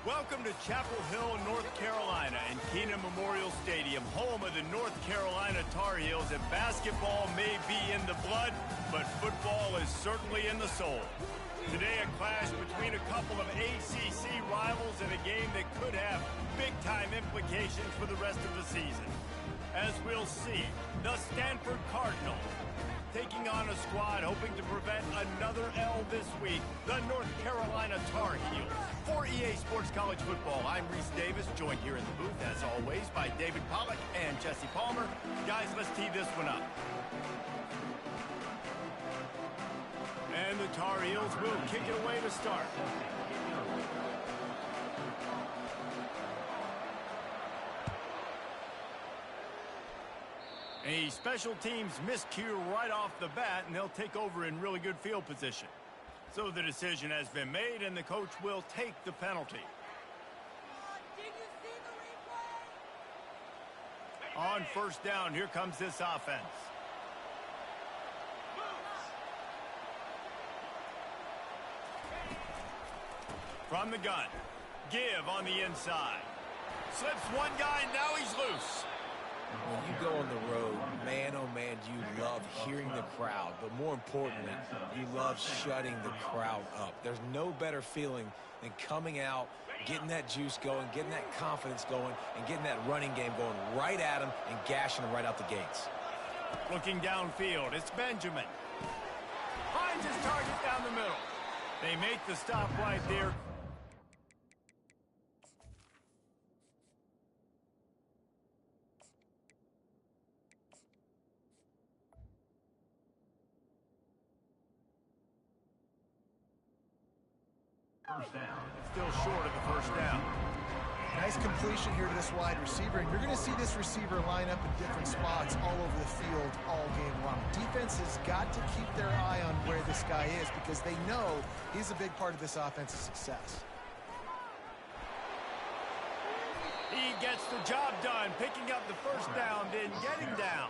Welcome to Chapel Hill, North Carolina, and Kenan Memorial Stadium, home of the North Carolina Tar Heels. And basketball may be in the blood, but football is certainly in the soul. Today, a clash between a couple of ACC rivals in a game that could have big-time implications for the rest of the season. As we'll see, the Stanford Cardinals taking on a squad hoping to prevent another L this week, the North Carolina Tar Heels. For EA Sports College Football, I'm Reese Davis, joined here in the booth, as always, by David Pollack and Jesse Palmer. Guys, let's tee this one up. And the Tar Heels will kick it away to start. A special teams miscue right off the bat, and they'll take over in really good field position. So the decision has been made, and the coach will take the penalty. On first down, here comes this offense. From the gun, give on the inside. Slips one guy, now he's loose. When you go on the road, man, oh man, you love hearing the crowd. But more importantly, you love shutting the crowd up. There's no better feeling than coming out, getting that juice going, getting that confidence going, and getting that running game going right at them and gashing them right out the gates. Looking downfield, it's Benjamin. Finds his target down the middle. They make the stop right there. First down. Still short of the first down. Nice completion here to this wide receiver, and you're going to see this receiver line up in different spots all over the field all game long. Defense has got to keep their eye on where this guy is because they know he's a big part of this offense's success. He gets the job done, picking up the first down, then getting down.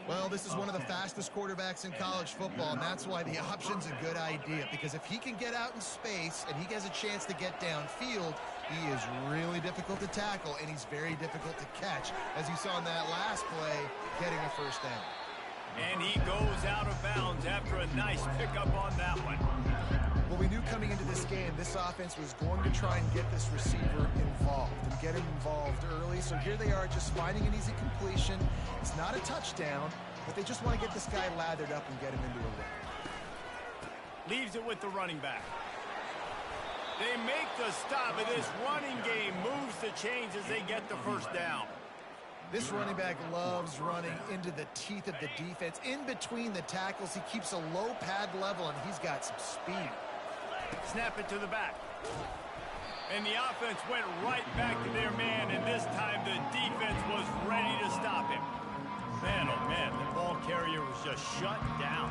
Well, this is one of the fastest quarterbacks in college football, and that's why the option's a good idea, because if he can get out in space and he has a chance to get downfield, he is really difficult to tackle, and he's very difficult to catch, as you saw in that last play, getting a first down. And he goes out of bounds after a nice pickup on that one. Well, we knew coming into this game, this offense was going to try and get this receiver involved and get him involved early. So here they are just finding an easy completion. It's not a touchdown, but they just want to get this guy lathered up and get him into a run. Leaves it with the running back. They make the stop, and this running game moves the chains as they get the first down. This running back loves running into the teeth of the defense. In between the tackles, he keeps a low pad level, and he's got some speed. Snap it to the back. And the offense went right back to their man, and this time the defense was ready to stop him. Man, oh man, the ball carrier was just shut down.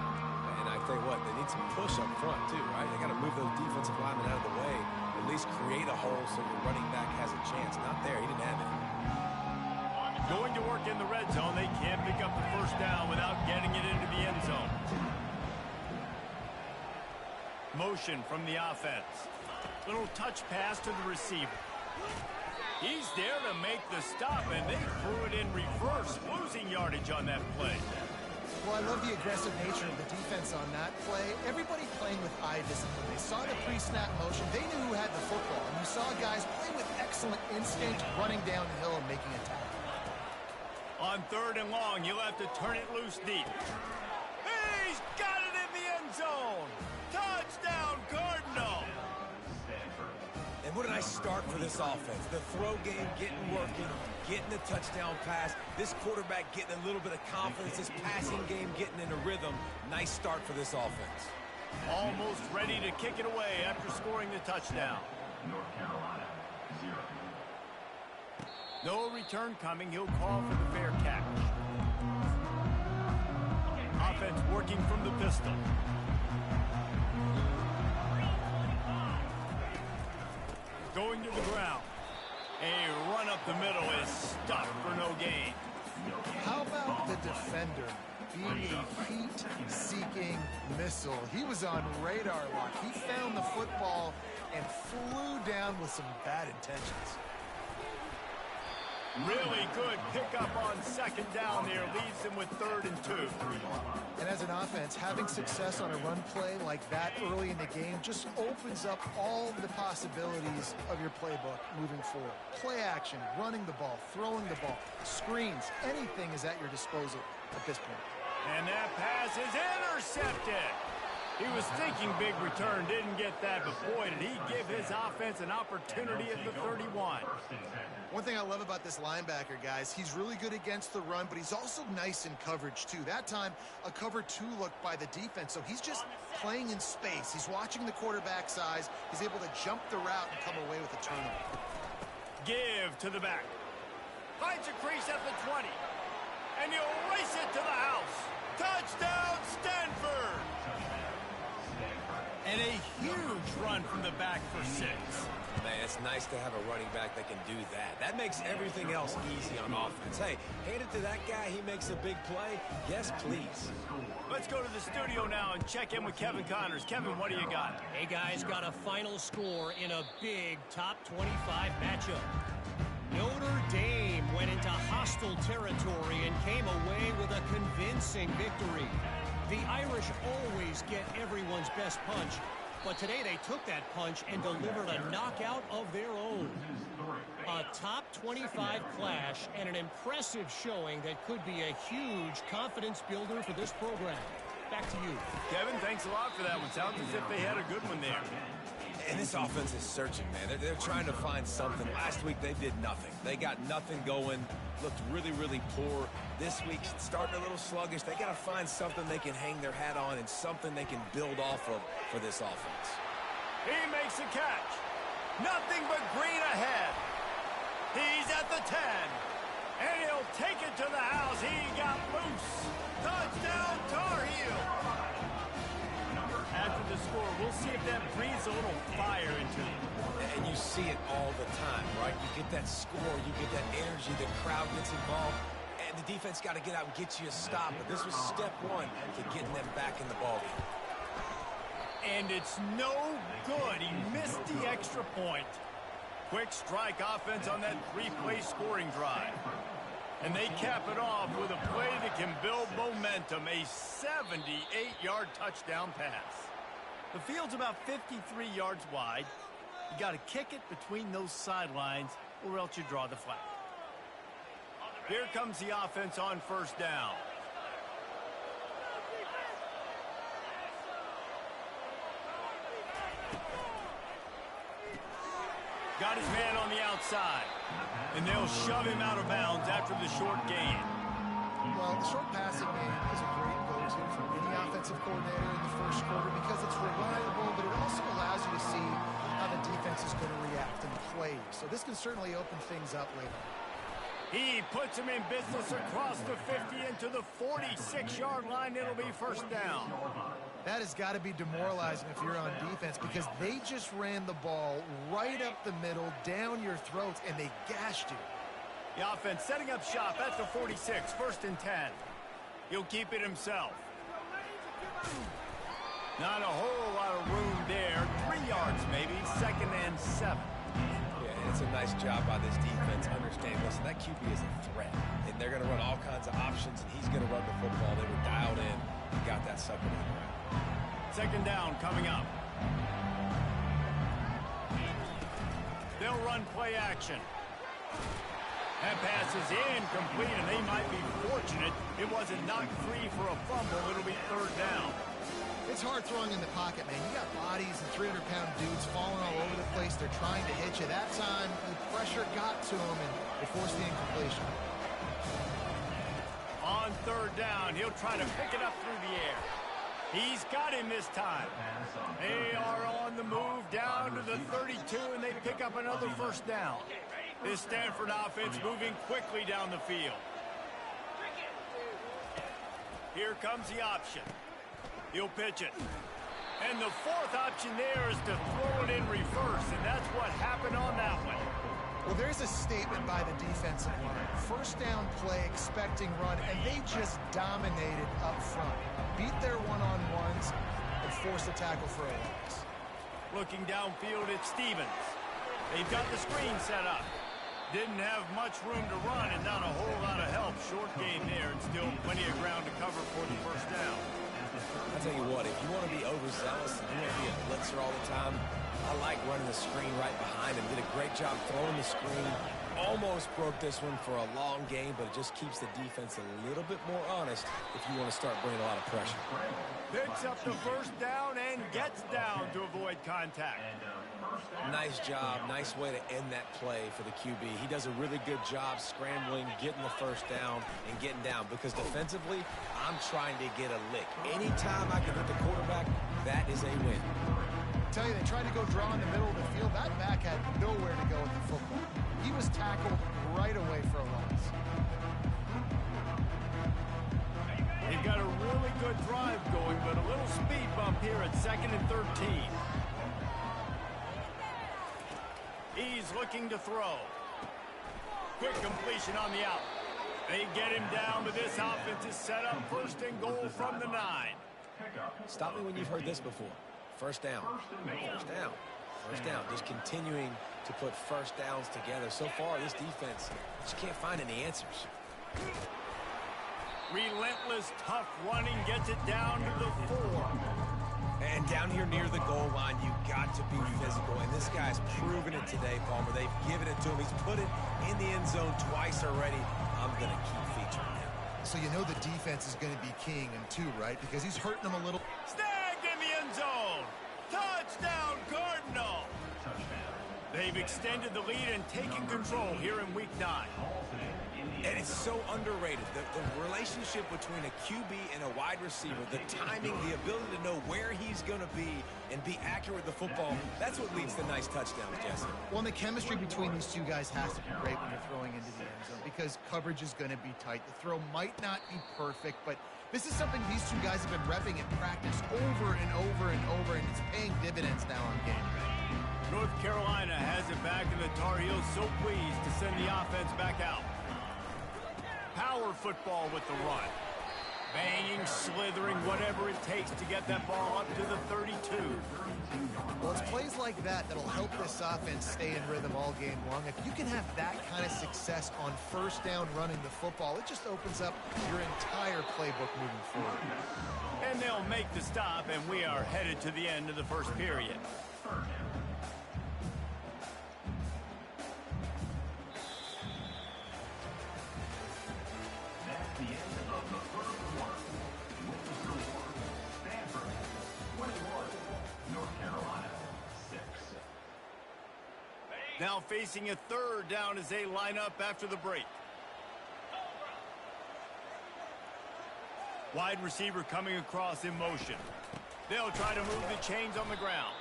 And I tell you what, they need some push up front too, right? They got to move those defensive linemen out of the way, at least create a hole so your running back has a chance. Not there, he didn't have it. Going to work in the red zone, they can't pick up the first down without getting it into the end zone. Motion from the offense. Little touch pass to the receiver. He's there to make the stop, and they threw it in reverse, losing yardage on that play. Well, I love the aggressive nature of the defense on that play. Everybody playing with eye discipline. They saw the pre-snap motion. They knew who had the football. And you saw guys play with excellent instinct, running downhill and making a tackle. On third and long, you'll have to turn it loose deep. He's got it in the end zone. Touchdown, Cardinal. And what a nice start for this offense. The throw game getting working, getting the touchdown pass. This quarterback getting a little bit of confidence. This passing game getting in a rhythm. Nice start for this offense. Almost ready to kick it away after scoring the touchdown. North Carolina, 0. No return coming. He'll call for the fair catch. Offense working from the pistol. Going to the ground. A run up the middle is stuffed for no gain. How about the defender being a heat-seeking missile? He was on radar lock. He found the football and flew down with some bad intentions. Really good pickup on second down there. Leaves them with 3rd and 2. And as an offense, having success on a run play like that early in the game just opens up all the possibilities of your playbook moving forward. Play action, running the ball, throwing the ball, screens, anything is at your disposal at this point. And that pass is intercepted. He was thinking big return, didn't get that, but boy, did he give his offense an opportunity at the 31. One thing I love about this linebacker, guys, he's really good against the run, but he's also nice in coverage, too. That time, a cover 2 look by the defense, so he's just playing in space. He's watching the quarterback's eyes. He's able to jump the route and come away with a turnover. Give to the back. Finds a crease at the 20. And he'll race it to the house. Touchdown, Stanford! And a huge run from the back for 6. Man, it's nice to have a running back that can do that. That makes everything else easy on offense. Hey, hand it to that guy. He makes a big play. Yes, please. Let's go to the studio now and check in with Kevin Connors. Kevin, what do you got? Hey, guys, got a final score in a big top 25 matchup. Notre Dame went into hostile territory and came away with a convincing victory. The Irish always get everyone's best punch, but today they took that punch and delivered a knockout of their own. A top 25 clash and an impressive showing that could be a huge confidence builder for this program. Back to you. Kevin, thanks a lot for that one. Sounds as if they had a good one there. And this offense is searching, man. They're trying to find something. Last week, they did nothing. They got nothing going. Looked really, really poor. This week, starting a little sluggish. They got to find something they can hang their hat on and something they can build off of for this offense. He makes a catch. Nothing but green ahead. He's at the 10. And he'll take it to the house. He got loose. Touchdown, Tar Heel. After the score, we'll see if that breathes a little fire into it. And you see it all the time, right? You get that score, you get that energy, the crowd gets involved, and the defense got to get out and get you a stop. But this was step 1 to getting them back in the ballgame. And it's no good. He missed the extra point. Quick strike offense on that 3-play scoring drive. And they cap it off with a play that can build momentum, a 78-yard touchdown pass. The field's about 53 yards wide. You got to kick it between those sidelines, or else you draw the flag. Here comes the offense on first down. Got his man on the outside. And they'll shove him out of bounds after the short gain. Well, the short passing game is a great go-to for any offensive coordinator in the first quarter because it's reliable, but it also allows you to see how the defense is going to react in plays. So this can certainly open things up later. He puts him in business across the 50 into the 46-yard line. It'll be first down. That has got to be demoralizing if you're on defense because they just ran the ball right up the middle, down your throats, and they gashed you. The offense setting up shop at the 46, 1st and 10. He'll keep it himself. Not a whole lot of room there. 3 yards maybe, 2nd and 7. Yeah, it's a nice job by this defense. Understand, listen, that QB is a threat. And they're going to run all kinds of options, and he's going to run the football. They were dialed in and got that sucker to the ground. 2nd down coming up. They'll run play action. That pass is incomplete, and they might be fortunate it wasn't knocked free for a fumble. It'll be 3rd down. It's hard throwing in the pocket, man. You got bodies and 300-pound dudes falling all over the place. They're trying to hit you. That time, the pressure got to them, and they forced the incompletion. On 3rd down, he'll try to pick it up through the air. He's got him this time. They are on the move down to the 32, and they pick up another 1st down. This Stanford offense moving quickly down the field. Here comes the option. He'll pitch it. And the 4th option there is to throw it in reverse, and that's what happened on that one. Well, there's a statement by the defensive line. 1st down play, expecting run, and they just dominated up front. Beat their one-on-ones and forced the tackle for a loss. Looking downfield at Stevens. They've got the screen set up. Didn't have much room to run and not a whole lot of help. Short gain there and still plenty of ground to cover for the first down. I'll tell you what, if you want to be overzealous and you want to be a blitzer all the time, I like running the screen right behind him. Did a great job throwing the screen. Almost broke this one for a long game, but it just keeps the defense a little bit more honest if you want to start bringing a lot of pressure. Picks up the first down and gets down to avoid contact. Nice job. Nice way to end that play for the QB. He does a really good job scrambling, getting the first down, and getting down. Because defensively, I'm trying to get a lick. Anytime I can hit the quarterback, that is a win. I tell you, they tried to go draw in the middle of the field. That back had nowhere to go with the football. He was tackled right away for a loss. They've got a really good drive going, but a little speed bump here at 2nd and 13. He's looking to throw. Quick completion on the out. They get him down, but this offense is set up 1st and goal from the 9. Stop me when you've heard this before. First down. First down. First down. Just continuing to put first downs together. So far, this defense just can't find any answers. Relentless, tough running gets it down to the 4. And down here near the goal line, you got to be physical. And this guy's proven it today, Palmer. They've given it to him. He's put it in the end zone twice already. I'm going to keep featuring him. So you know the defense is going to be keying him too, right? Because he's hurting them a little. Snagged in the end zone. Touchdown, Cardinal. They've extended the lead and taken control here in Week 9. And it's so underrated. The relationship between a QB and a wide receiver, the timing, the ability to know where he's going to be and be accurate with the football, that's what leads to nice touchdowns, Jesse. Well, and the chemistry between these two guys has to be great when you're throwing into the end zone because coverage is going to be tight. The throw might not be perfect, but this is something these two guys have been repping in practice over and over and over, and it's paying dividends now on game day. North Carolina has it back, and the Tar Heels so pleased to send the offense back out. Power football with the run. Banging, slithering, whatever it takes to get that ball up to the 32. Well, it's plays like that that'll help this offense stay in rhythm all game long. If you can have that kind of success on first down running the football, it just opens up your entire playbook moving forward. And they'll make the stop, and we are headed to the end of the first period. Now facing a 3rd down as they line up after the break. Wide receiver coming across in motion. They'll try to move the chains on the ground.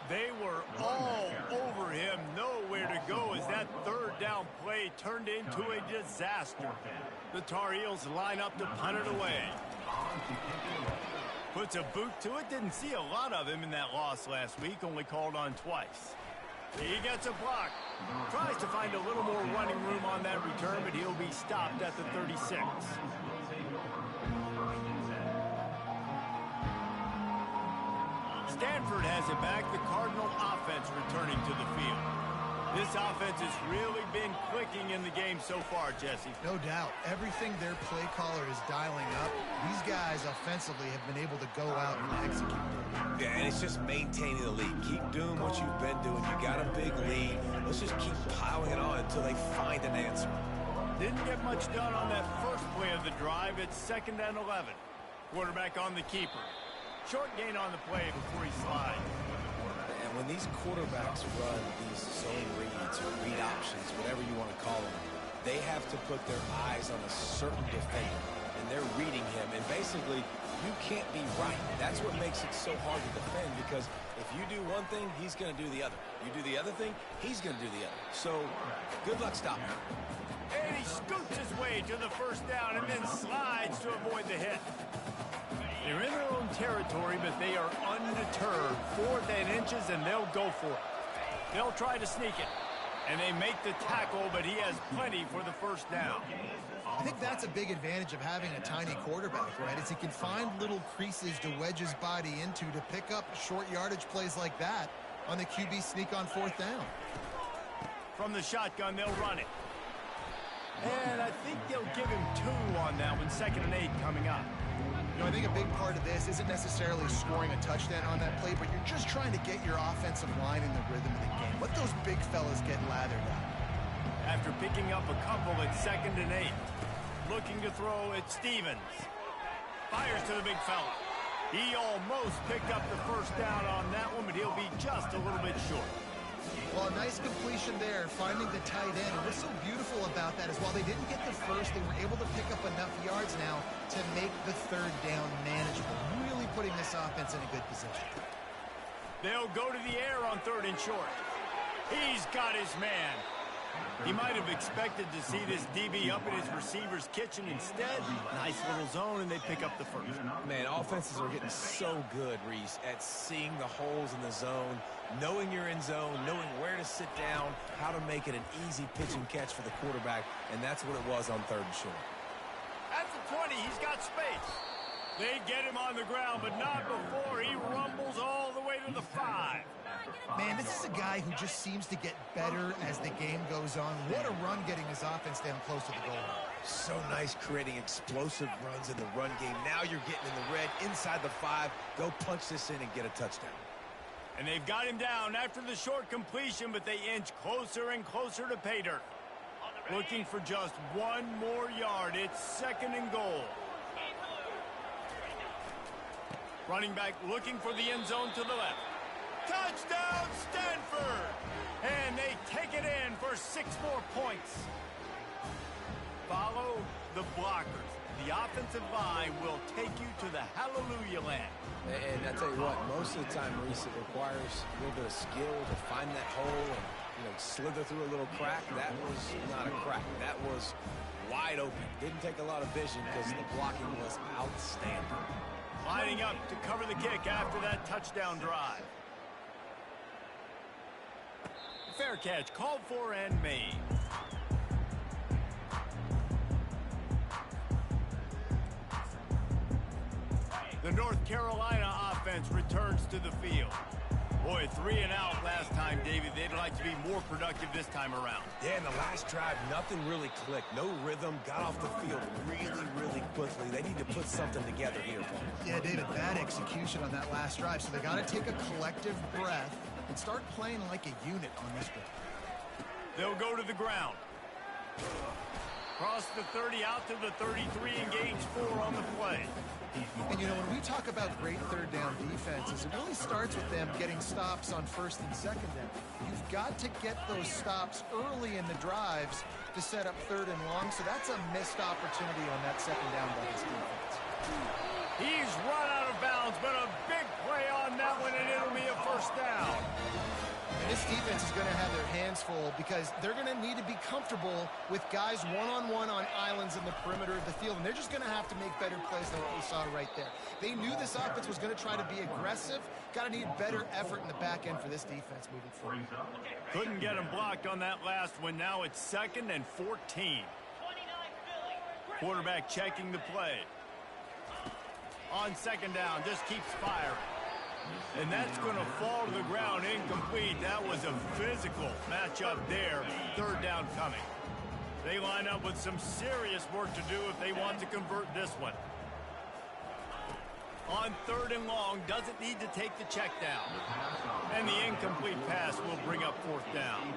They were all over him. Nowhere to go as that 3rd down play turned into a disaster. The Tar Heels line up to punt it away. Puts a boot to it. Didn't see a lot of him in that loss last week. Only called on twice. He gets a block. Tries to find a little more running room on that return, but he'll be stopped at the 36. Stanford has it back. The Cardinal offense returning to the field. This offense has really been clicking in the game so far, Jesse. No doubt. Everything their play caller is dialing up, these guys offensively have been able to go out and execute. Yeah, and it's just maintaining the lead. Keep doing what you've been doing. You got a big lead. Let's just keep piling it on until they find an answer. Didn't get much done on that first play of the drive. It's 2nd and 11. Quarterback on the keeper. Short gain on the play before he slides. And when these quarterbacks run these zone reads or read options, whatever you want to call them, they have to put their eyes on a certain defender. And they're reading him. And basically, you can't be right. That's what makes it so hard to defend, because if you do one thing, he's going to do the other. You do the other thing, he's going to do the other. So, good luck stopping him. And he scoots his way to the first down and then slides to avoid the hit. They're in their own territory, but they are undeterred. 4th and inches, and they'll go for it. They'll try to sneak it. And they make the tackle, but he has plenty for the first down. I think that's a big advantage of having a tiny quarterback, right? Is he can find little creases to wedge his body into to pick up short yardage plays like that on the QB sneak on 4th down. From the shotgun, they'll run it. And I think they'll give him 2 on that one. 2nd and 8 coming up. You know, I think a big part of this isn't necessarily scoring a touchdown on that play, but you're just trying to get your offensive line in the rhythm of the game. Let those big fellas get lathered up. After picking up a couple at 2nd and 8. Looking to throw at Stevens. Fires to the big fella. He almost picked up the 1st down on that one, but he'll be just a little bit short. Well, a nice completion there, finding the tight end. And what's so beautiful about that is while they didn't get the first, they were able to pick up enough yards now to make the 3rd down manageable, really putting this offense in a good position. They'll go to the air on 3rd and short. He's got his man. He might have expected to see this DB up in his receiver's kitchen. Instead, nice little zone, and they pick up the 1st. Man, offenses are getting so good, Reese, at seeing the holes in the zone, knowing you're in zone, knowing where to sit down, how to make it an easy pitch and catch for the quarterback, and that's what it was on 3rd and short. At the 20, he's got space. They get him on the ground, but not before he rumbles all the way to the 5. Man, this is a guy who just seems to get better as the game goes on. What a run getting his offense down close to the goal line. So nice creating explosive runs in the run game. Now you're getting in the red inside the 5. Go punch this in and get a touchdown. And they've got him down after the short completion, but they inch closer and closer to pay dirt. Looking for just 1 more yard. It's 2nd and goal. Running back looking for the end zone to the left. Touchdown, Stanford! And they take it in for 6 more points. Follow the blockers. The offensive line will take you to the hallelujah land. And I tell you what, most of the time, Reese, it requires a little bit of skill to find that hole and, slither through a little crack. That was not a crack. That was wide open. Didn't take a lot of vision because the blocking was outstanding. Lining up to cover the kick after that touchdown drive. Fair catch called for and made. The North Carolina offense returns to the field. Boy, 3 and out last time, David. They'd like to be more productive this time around. Yeah, in the last drive, nothing really clicked. No rhythm. Got off the field really, really quickly. They need to put something together here, Paul. Yeah, David, bad execution on that last drive. So they got to take a collective breath and start playing like a unit on this one. They'll go to the ground. Cross the 30 out to the 33 and gains 4 on the play. And, when we talk about great 3rd down defenses, it really starts with them getting stops on 1st and 2nd down. You've got to get those stops early in the drives to set up 3rd and long, so that's a missed opportunity on that 2nd down by this defense. He's run out of bounds, but a big play on that one, and it'll be a 1st down. And this defense is going to have their hands full because they're going to need to be comfortable with guys one-on-one on islands in the perimeter of the field, and they're just going to have to make better plays than what we saw right there. They knew this offense was going to try to be aggressive. Got to need better effort in the back end for this defense moving forward. Couldn't get him blocked on that last one. Now it's 2nd and 14. Quarterback checking the play. On 2nd down, just keeps firing. And that's going to fall to the ground incomplete. That was a physical matchup there. 3rd down coming. They line up with some serious work to do if they want to convert this one. On 3rd and long, doesn't need to take the check down. And the incomplete pass will bring up 4th down.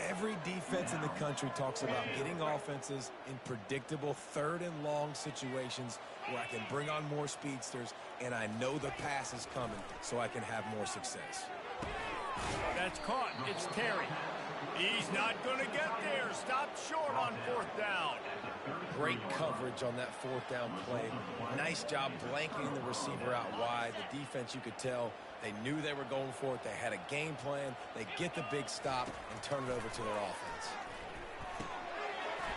Every defense in the country talks about getting offenses in predictable 3rd and long situations where I can bring on more speedsters and I know the pass is coming so I can have more success. That's caught. It's Terry. He's not going to get there. Stopped short on 4th down. Great coverage on that 4th down play. Nice job blanketing the receiver out wide. The defense, you could tell, they knew they were going for it. They had a game plan. They get the big stop and turn it over to their offense.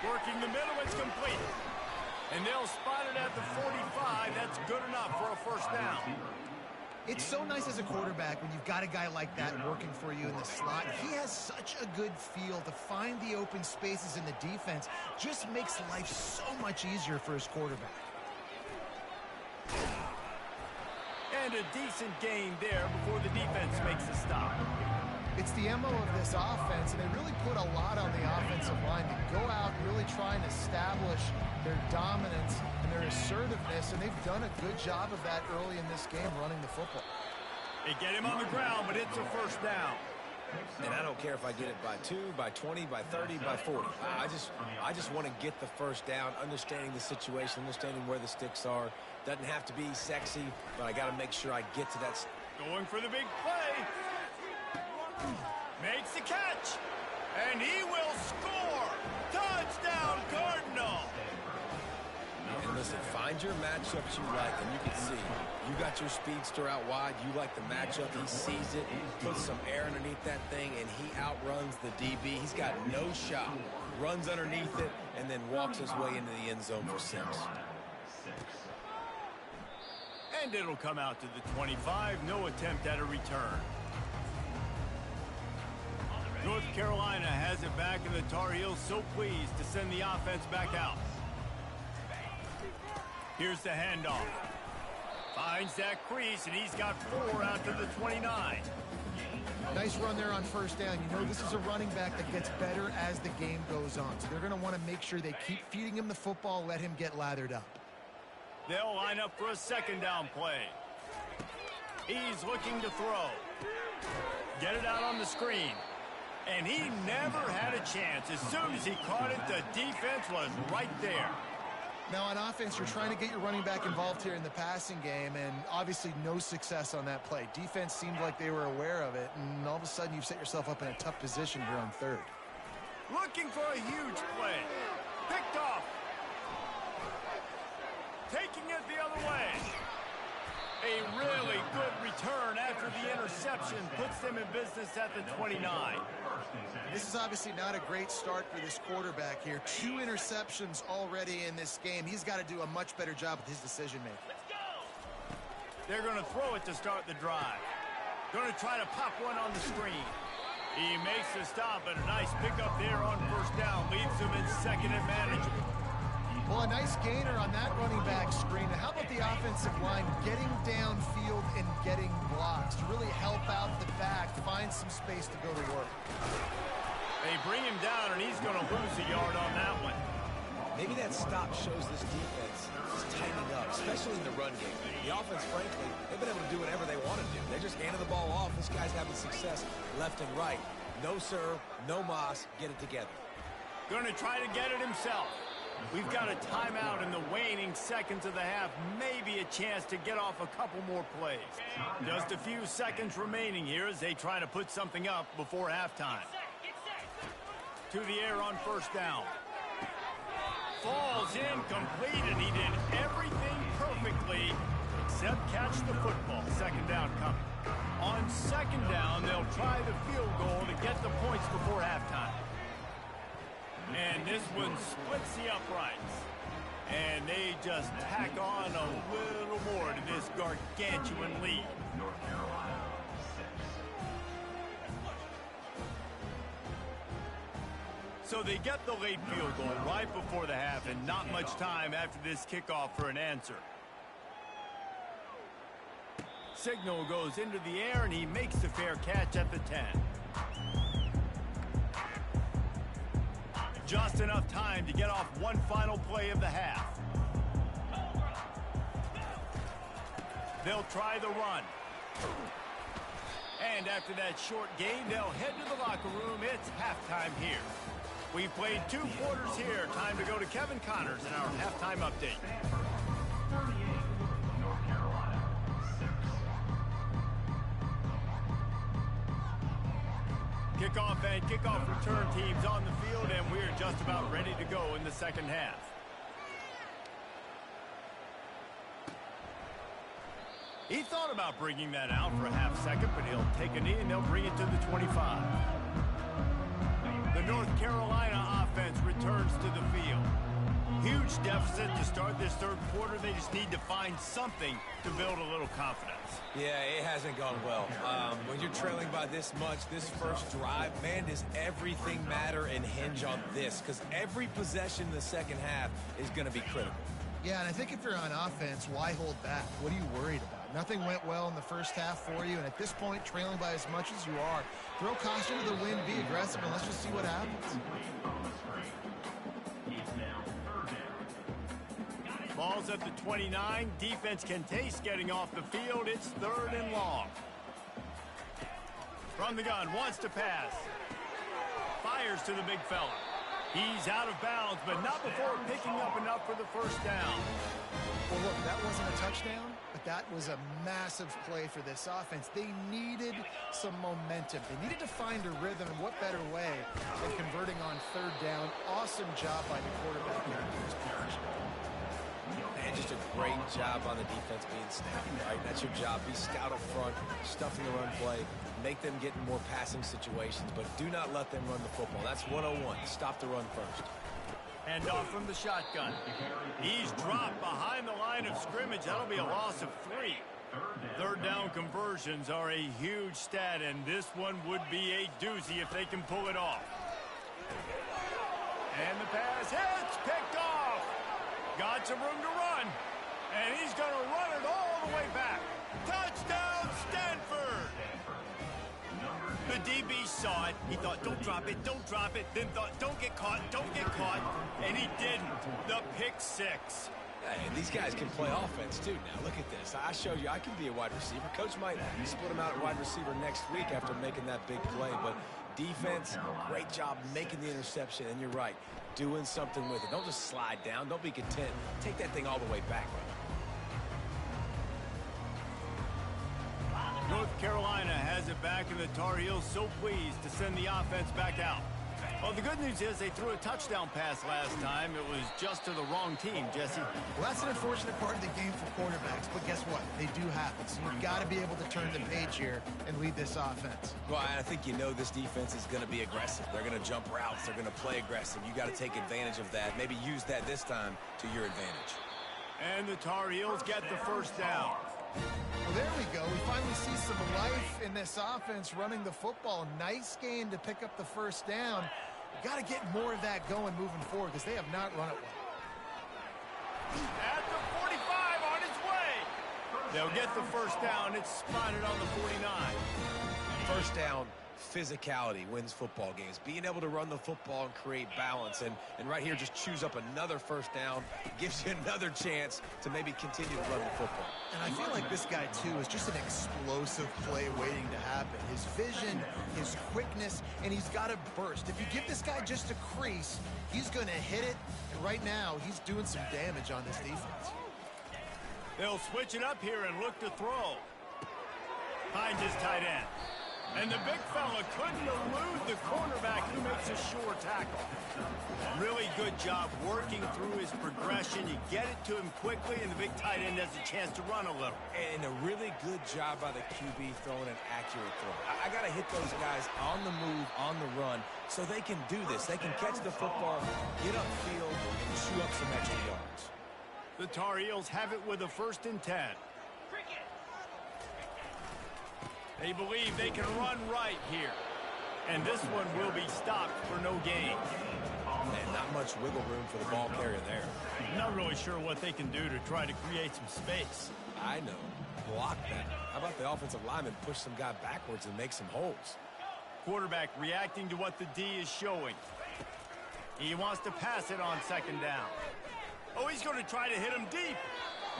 Working the middle, it's complete. And they'll spot it at the 45. That's good enough for a 1st down. It's so nice as a quarterback when you've got a guy like that working for you in the slot. He has such a good feel to find the open spaces in the defense. Just makes life so much easier for his quarterback. And a decent gain there before the defense makes a stop. It's the MO of this offense, and they really put a lot on the offensive line to go out and really try and establish their dominance and their assertiveness, and they've done a good job of that early in this game running the football. They get him on the ground, but it's a first down. And I don't care if I get it by 2, by 20, by 30, by 40. I just want to get the first down, understanding the situation, understanding where the sticks are. Doesn't have to be sexy, but I got to make sure I get to that. Going for the big play. Makes the catch. And he will score. Touchdown, Cardinal. And listen, find your matchups you like, and you can see you got your speedster out wide. You like the matchup. He sees it, puts some air underneath that thing, and he outruns the DB. He's got no shot. Runs underneath it, and then walks his way into the end zone for 6. And it'll come out to the 25. No attempt at a return. North Carolina has it back, and the Tar Heels so pleased to send the offense back out. Here's the handoff. Finds that crease, and he's got 4 out to the 29. Nice run there on first down. You know this is a running back that gets better as the game goes on. So they're going to want to make sure they keep feeding him the football, let him get lathered up. They'll line up for a second down play. He's looking to throw. Get it out on the screen. And he never had a chance. As soon as he caught it, the defense was right there. Now on offense, you're trying to get your running back involved here in the passing game, and obviously no success on that play. Defense seemed like they were aware of it, and all of a sudden you've set yourself up in a tough position here on third. Looking for a huge play. Picked off. Taking it the other way. A really good return after the interception puts them in business at the 29. This is obviously not a great start for this quarterback here. 2 interceptions already in this game. He's got to do a much better job with his decision-making. They're going to throw it to start the drive. Going to try to pop one on the screen. He makes the stop, and a nice pickup there on first down. Leaves him in second and manageable. Well, a nice gainer on that running back screen. Now, how about the offensive line getting downfield and getting blocks to really help out the back, find some space to go to work? They bring him down, and he's going to lose a yard on that one. Maybe that stop shows this defense is tightening up, especially in the run game. The offense, frankly, they've been able to do whatever they want to do. They just handed the ball off. This guy's having success left and right. No serve, no moss, get it together. Going to try to get it himself. We've got a timeout in the waning seconds of the half. Maybe a chance to get off a couple more plays. Just a few seconds remaining here as they try to put something up before halftime. To the air on first down. Falls incomplete, and he did everything perfectly except catch the football. Second down coming. On second down, they'll try the field goal to get the points before halftime. And this one splits the uprights. And they just tack on a little more to this gargantuan lead. North Carolina 6. So they get the late field goal right before the half, and not much time after this kickoff for an answer. Signal goes into the air, and he makes the fair catch at the 10. Just enough time to get off one final play of the half. They'll try the run. And after that short gain, they'll head to the locker room. It's halftime here. We've played 2 quarters here. Time to go to Kevin Connors in our halftime update. 38. North Carolina 6. Kickoff and kickoff return teams on the field, and we're just about ready to go in the second half. He thought about bringing that out for a half second, but he'll take a knee and they'll bring it to the 25. The North Carolina offense returns to the field. Huge deficit to start this third quarter. They just need to find something to build a little confidence. Yeah, it hasn't gone well. When you're trailing by this much, this first drive, man, does everything matter and hinge on this? Because every possession in the second half is going to be critical. Yeah, and I think if you're on offense, why hold back? What are you worried about? Nothing went well in the first half for you, and at this point, trailing by as much as you are, throw caution to the wind, be aggressive, and let's just see what happens. Ball's at the 29. Defense can taste getting off the field. It's 3rd and long. From the gun, wants to pass. Fires to the big fella. He's out of bounds, but not before picking up enough for the first down. Well, look, that wasn't a touchdown, but that was a massive play for this offense. They needed some momentum. They needed to find a rhythm, and what better way than converting on 3rd down. Awesome job by the quarterback in this position. And just a great job on the defense being snappy, right? That's your job. Be scout up front, stuffing the run play, make them get in more passing situations, but do not let them run the football. That's 101. Stop the run first. And off from the shotgun. He's dropped behind the line of scrimmage. That'll be a loss of 3. 3rd down conversions are a huge stat, and this one would be a doozy if they can pull it off. And the pass hits, picked off. Got some room to run, and he's going to run it all the way back. Touchdown, Stanford! The DB saw it. He thought, don't drop it, then thought, don't get caught, and he didn't. The pick 6. Hey, these guys can play offense, too. Now, look at this. I showed you I can be a wide receiver. Coach might split him out at wide receiver next week after making that big play, but defense, great job making the interception, and you're right, doing something with it. Don't just slide down. Don't be content. Take that thing all the way back. North Carolina has it back, and the Tar Heels so pleased to send the offense back out. Well, the good news is they threw a touchdown pass last time. It was just to the wrong team, Jesse. Well, that's an unfortunate part of the game for quarterbacks, but guess what? They do happen, so you've got to be able to turn the page here and lead this offense. Well, I think you know this defense is going to be aggressive. They're going to jump routes. They're going to play aggressive. You got to take advantage of that. Maybe use that this time to your advantage. And the Tar Heels get the first down. Well, there we go. We finally see some life in this offense running the football. Nice game to pick up the first down. Got to get more of that going moving forward because they have not run it well. At the 45 on its way. They'll get the first down. It's spotted on the 49. First down, physicality wins football games. Being able to run the football and create balance. And right here, just choose up another first down. Gives you another chance to maybe continue to run the football. And I feel like this guy, too, is just an explosive play waiting to happen. His vision, his quickness, and he's got to burst. If you give this guy just a crease, he's going to hit it. And right now, he's doing some damage on this defense. They'll switch it up here and look to throw. Behind his tight end. And the big fella couldn't elude the cornerback who makes a sure tackle. Really good job working through his progression. You get it to him quickly, and the big tight end has a chance to run a little. And a really good job by the QB throwing an accurate throw. I got to hit those guys on the move, on the run, so they can do this. They can catch the football, get upfield, and chew up some extra yards. The Tar Heels have it with a 1st and 10. They believe they can run right here. And this one will be stopped for no gain. And not much wiggle room for the ball carrier there. Not really sure what they can do to try to create some space. I know. Block that. How about the offensive lineman push some guy backwards and make some holes? Quarterback reacting to what the D is showing. He wants to pass it on 2nd down. Oh, he's going to try to hit him deep.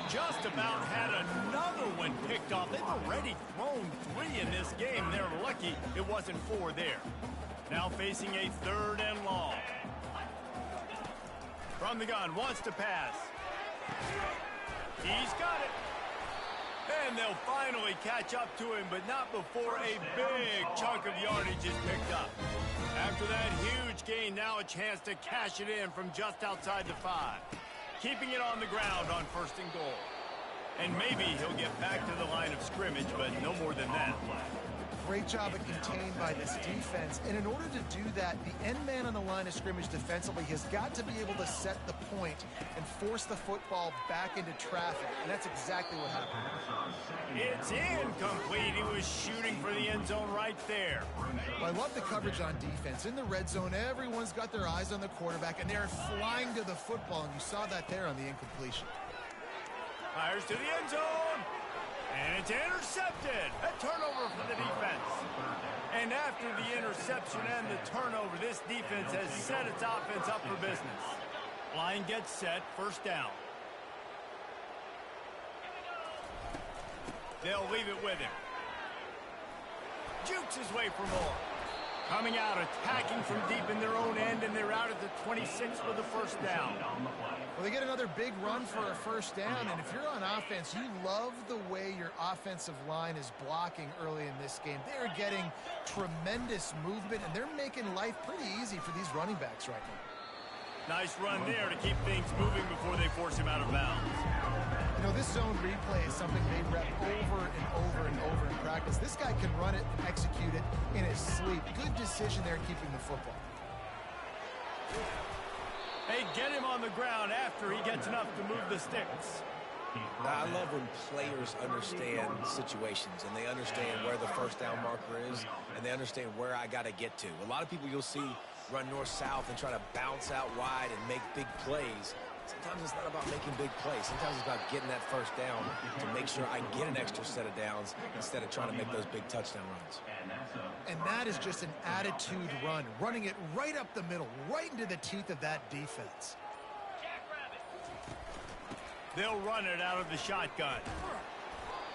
Just about had another one picked off. They've already thrown 3 in this game. They're lucky it wasn't 4 there. Now facing a 3rd and long. From the gun, wants to pass. He's got it. And they'll finally catch up to him, but not before a big chunk of yardage is picked up. After that huge gain, now a chance to cash it in from just outside the 5. Keeping it on the ground on 1st and goal. And maybe he'll get back to the line of scrimmage, but no more than that. Great job of contained by this defense. And in order to do that, the end man on the line of scrimmage defensively has got to be able to set the point and force the football back into traffic. And that's exactly what happened. It's incomplete. He was shooting for the end zone right there. Well, I love the coverage on defense. In the red zone, everyone's got their eyes on the quarterback, and they're flying to the football, and you saw that there on the incompletion. Fires to the end zone. And it's intercepted. A turnover for the defense. And after the interception and the turnover, this defense has set its offense up for business. Line gets set, first down. They'll leave it with him. Jukes his way for more. Coming out, attacking from deep in their own end, and they're out at the 26 for the first down. Well, they get another big run for a first down, and if you're on offense, you love the way your offensive line is blocking early in this game. They're getting tremendous movement, and they're making life pretty easy for these running backs right now. Nice run there to keep things moving before they force him out of bounds. You know, this zone replay is something they rep over and over and over in practice. This guy can run it and execute it in his sleep. Good decision there keeping the football. They get him on the ground after he gets enough to move the sticks. Now, I love when players understand situations and they understand where the first down marker is and they understand where I got to get to. A lot of people you'll see run north-south and try to bounce out wide and make big plays. Sometimes it's not about making big plays. Sometimes it's about getting that first down to make sure I get an extra set of downs instead of trying to make those big touchdown runs. And that is just an attitude run, running it right up the middle, right into the teeth of that defense. They'll run it out of the shotgun.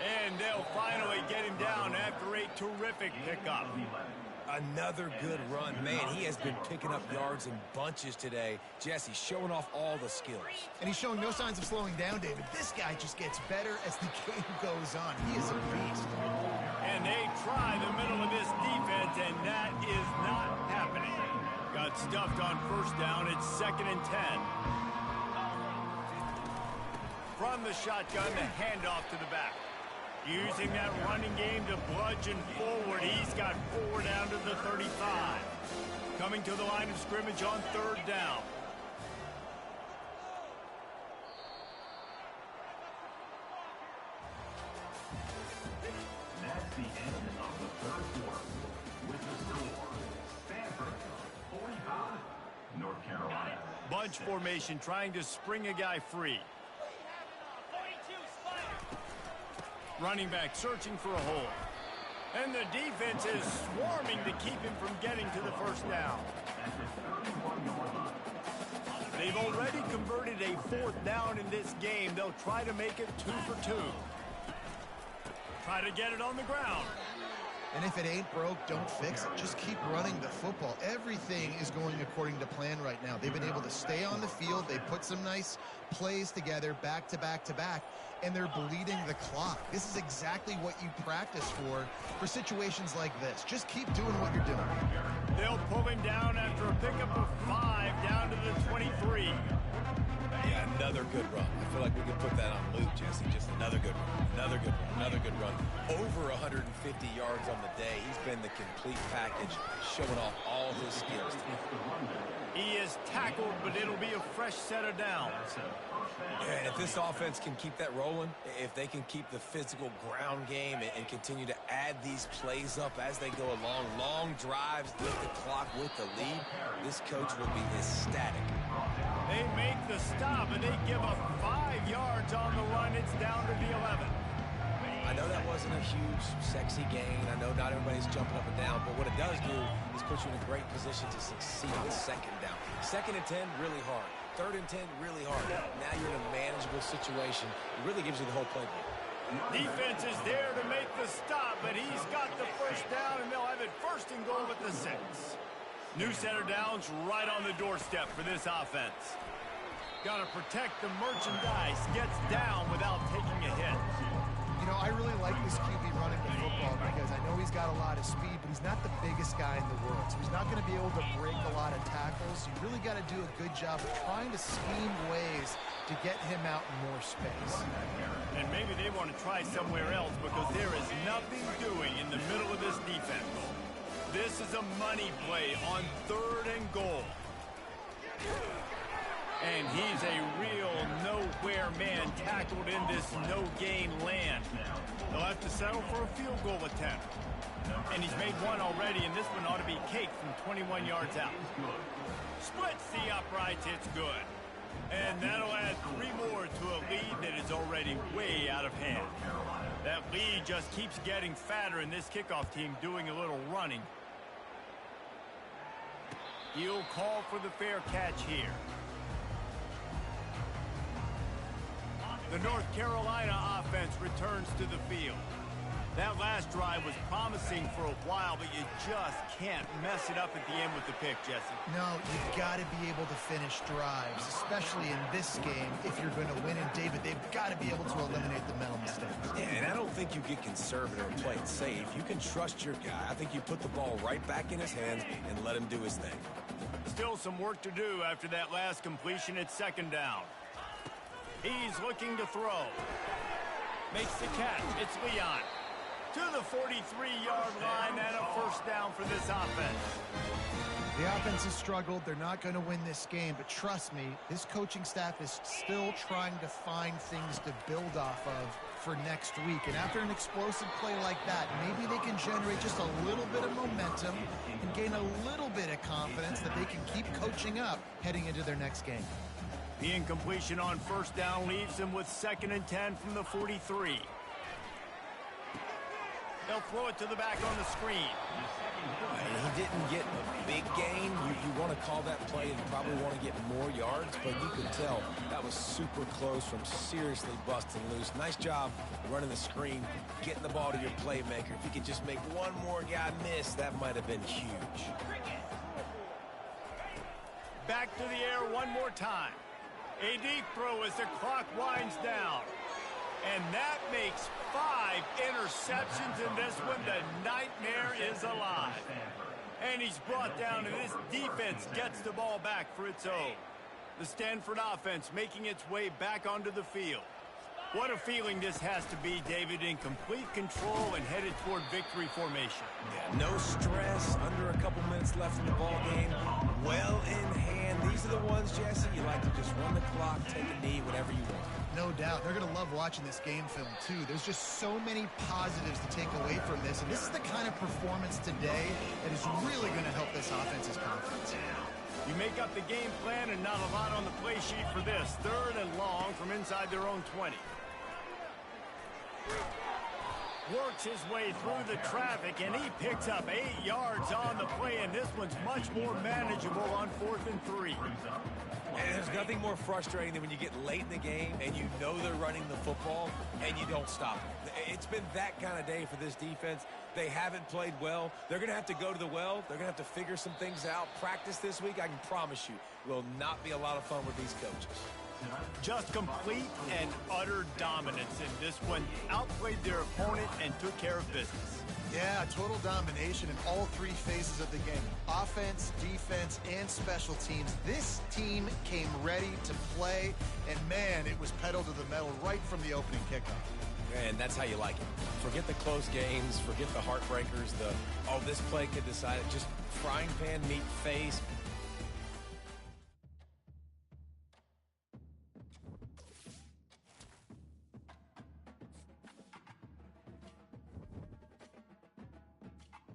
And they'll finally get him down after a terrific pickup. Another good run. Man, he has been picking up yards in bunches today. Jesse showing off all the skills. And he's showing no signs of slowing down, David. This guy just gets better as the game goes on. He is a beast. And they try the middle of this defense, and that is not happening. Got stuffed on first down. It's 2nd and 10. From the shotgun, the handoff to the back. Using that running game to bludgeon forward. He's got 4 down to the 35. Coming to the line of scrimmage on 3rd down. That's the end of the third quarter. With the score, Stanford 45, North Carolina. Bunch formation trying to spring a guy free. Running back searching for a hole. And the defense is swarming to keep him from getting to the first down. They've already converted a 4th down in this game. They'll try to make it 2 for 2. Try to get it on the ground. And if it ain't broke, don't fix it. Just keep running the football. Everything is going according to plan right now. They've been able to stay on the field. They put some nice plays together back to back to back, and they're bleeding the clock. This is exactly what you practice for situations like this. Just keep doing what you're doing. They'll pull him down after a pickup of 5 down to the 23. Yeah, another good run. I feel like we could put that on loop, Jesse. Just another good run. Another good run. Another good run. Over 150 yards on the day. He's been the complete package, showing off all his skills. He is tackled, but it'll be a fresh set of downs. Yeah, and if this offense can keep that rolling, if they can keep the physical ground game and continue to add these plays up as they go along, long drives with the clock, with the lead, this coach will be ecstatic. They make the stop, and they give up 5 yards on the run. It's down to the 11. I know that wasn't a huge, sexy gain. I know not everybody's jumping up and down, but what it does do is put you in a great position to succeed on 2nd down. 2nd and 10, really hard. 3rd and 10, really hard. Now you're in a manageable situation. It really gives you the whole playbook. Defense is there to make the stop, but he's got the first down, and they'll have it 1st and goal at the 6. New set of downs right on the doorstep for this offense. Got to protect the merchandise. Gets down without taking a hit. You know, I really like this QB running the football because I know he's got a lot of speed, but he's not the biggest guy in the world. So he's not going to be able to break a lot of tackles. You really got to do a good job of trying to scheme ways to get him out in more space. And maybe maybe they want to try somewhere else because there is nothing doing in the middle of this defense. This is a money play on 3rd and goal. And he's a real nowhere man tackled in this no-gain land. They'll have to settle for a field goal attempt. And he's made one already, and this one ought to be cake from 21 yards out. Splits the uprights, it's good. And that'll add 3 more to a lead that is already way out of hand. That lead just keeps getting fatter, and this kickoff team doing a little running. He'll call for the fair catch here. The North Carolina offense returns to the field. That last drive was promising for a while, but you just can't mess it up at the end with the pick, Jesse. No, you've got to be able to finish drives, especially in this game. If you're going to win, and David, they've got to be able to eliminate the mental mistakes. Yeah, and I don't think you get conservative or play it safe. You can trust your guy. I think you put the ball right back in his hands and let him do his thing. Still some work to do after that last completion at 2nd down. He's looking to throw. Makes the catch. It's Leon. To the 43-yard line and a 1st down for this offense. The offense has struggled. They're not going to win this game, but trust me, this coaching staff is still trying to find things to build off of for next week. And after an explosive play like that, maybe they can generate just a little bit of momentum and gain a little bit of confidence that they can keep coaching up heading into their next game. The incompletion on 1st down leaves him with 2nd and 10 from the 43. They'll throw it to the back on the screen. And he didn't get a big gain. You want to call that play and probably want to get more yards, but you could tell that was super close from seriously busting loose. Nice job running the screen, getting the ball to your playmaker. If you could just make one more guy miss, that might have been huge. Back to the air one more time. A deep throw as the clock winds down. And that makes 5 interceptions in this one. The nightmare is alive. And he's brought down, and this defense gets the ball back for its own. The Stanford offense making its way back onto the field. What a feeling this has to be, David, in complete control and headed toward victory formation. Yeah, no stress, under a couple minutes left in the ball game. Well in hand. These are the ones, Jesse, you like to just run the clock, take a knee, whatever you want. No doubt. They're going to love watching this game film, too. There's just so many positives to take away from this, and this is the kind of performance today that is really going to help this offense's confidence. You make up the game plan and not a lot on the play sheet for this. 3rd and long from inside their own 20. Works his way through the traffic, and he picks up 8 yards on the play, and this one's much more manageable on 4th and 3. And there's nothing more frustrating than when you get late in the game and you know they're running the football and you don't stop it. It's been that kind of day for this defense. They haven't played well. They're going to have to go to the well. They're going to have to figure some things out. Practice this week, I can promise you, will not be a lot of fun with these coaches. Just complete and utter dominance in this one. Outplayed their opponent and took care of business. Yeah, total domination in all 3 phases of the game. Offense, defense, and special teams. This team came ready to play, and man, it was pedal to the metal right from the opening kickoff. And that's how you like it. Forget the close games, forget the heartbreakers, oh, this play could decide it. Just frying pan, meat face,